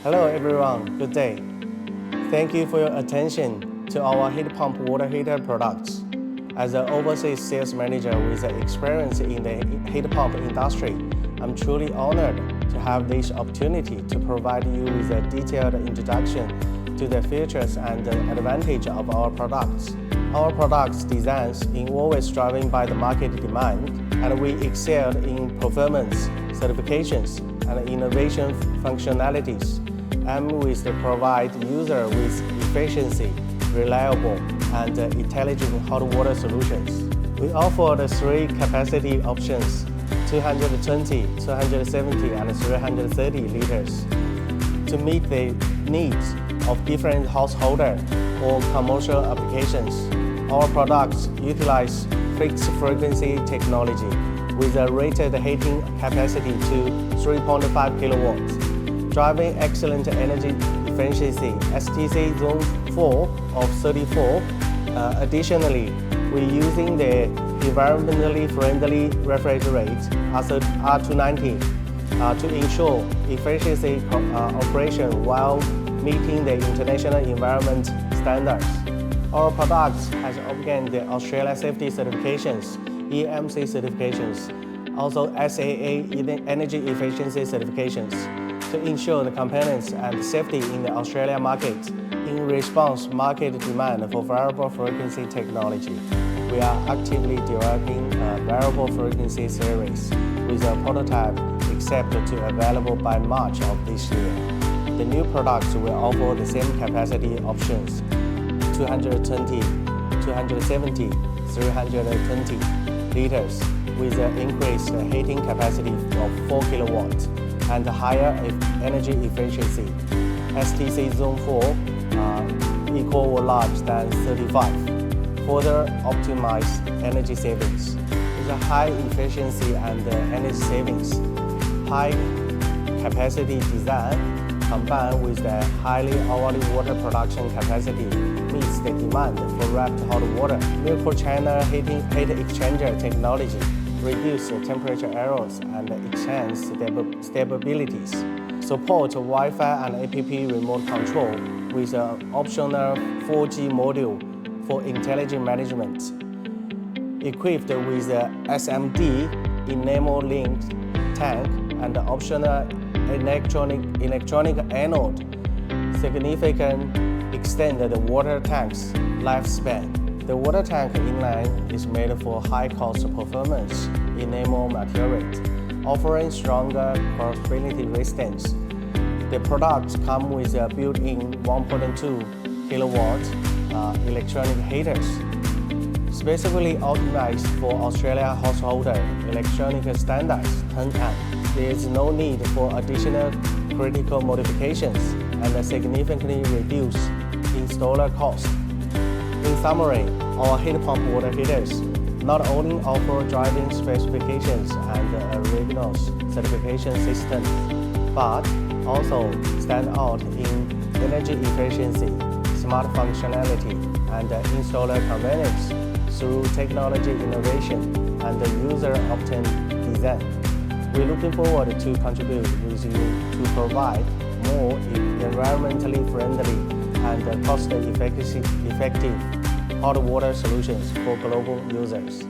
Hello everyone, good day. Thank you for your attention to our heat pump water heater products. As an overseas sales manager with experience in the heat pump industry, I'm truly honored to have this opportunity to provide you with a detailed introduction to the features and the advantage of our products. Our products designs are always driven by the market demand, and we excel in performance, certifications, and innovation functionalities, and with to provide user with efficiency, reliable, and intelligent hot water solutions. We offer the three capacity options: 220, 270, and 330 liters to meet the needs of different householder or commercial applications. Our products utilize fixed frequency technology with a rated heating capacity to 3.5 kilowatts, driving excellent energy efficiency, STC Zone 4 of 34. Additionally, we're using the environmentally friendly refrigerant R290 to ensure efficiency operation while meeting the international environment standards. Our products has obtained the Australia Safety Certifications, EMC certifications, also SAA Energy Efficiency certifications to ensure the compliance and safety in the Australia market. In response market demand for variable frequency technology, we are actively developing a variable frequency series with a prototype expected to available by March of this year. The new products will offer the same capacity options: 220, 270, 320 liters with an increased heating capacity of 4 kilowatts and higher energy efficiency. STC Zone 4 equal or large than 35. Further optimize energy savings. With a high efficiency and energy savings, high capacity design combined with the highly hourly water production capacity meets the demand for wrapped hot water. China heat exchanger technology reduce temperature errors and enhance stabilities. Support Wi-Fi and app remote control with an optional 4G module for intelligent management. Equipped with the SMD enamel-linked tank and optional electronic anode, significantly extend the water tank's lifespan. The water tank inline is made for high-cost performance enamel material, offering stronger cross-volatility resistance. The products come with a built-in 1.2 kilowatt electronic heaters, specifically optimized for Australia householder electronic standards 10 amp. There is no need for additional critical modifications and significantly reduce installer cost. In summary, our heat pump water heaters not only offer driving specifications and a rigorous certification system, but also stand out in energy efficiency, smart functionality, and installer convenience through technology innovation and user-obtained design. We're looking forward to contribute with you to provide more environmentally friendly and cost-effective hot water solutions for global users.